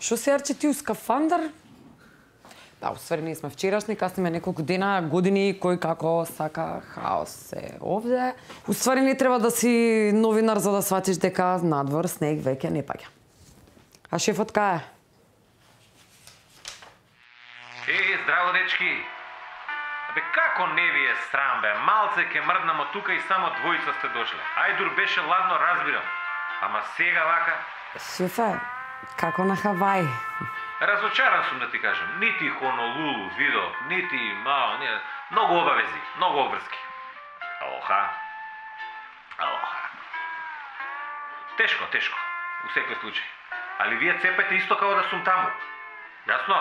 Шо се Арчи ти у скафандар? Да, усвари ние сме вчерашни, касниме неколку дена, години, кој како сака хаос е овде. Уствари не треба да си новинар за да сватиш дека надвор снег веќе не паѓа. А шефот кај е? Здраво, дечки! Абе, како не ви е срам, бе? Малце ке мрднам од тука и само двојца сте дошле. Ајдур беше ладно, разбирам. Ама сега вака... Шефе, како на Хавај? Разочаран сум да ти кажам. Нити Хонолулу видов, нити Мао, не... Многу обавези, многу обврски. Алоха. Алоха. Тешко, тешко. У секој случај. Али вие цепете исто као да сум таму. Јасно?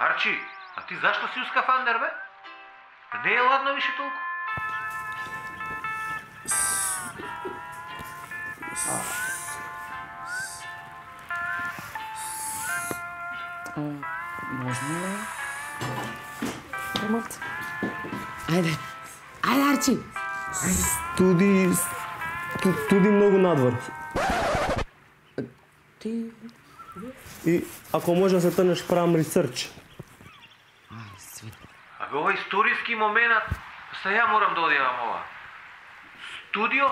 Арчи, а ти зашто си у скафандер, бе? Не е ладно више толку? Можно ли? Промолци. Ајде. Ајде, Арчи. Студи многу надвор. Ти... И ако може да се трнеш правам ресърч. Абе, ова историски момент, са ја морам да одјавам ова. Студио?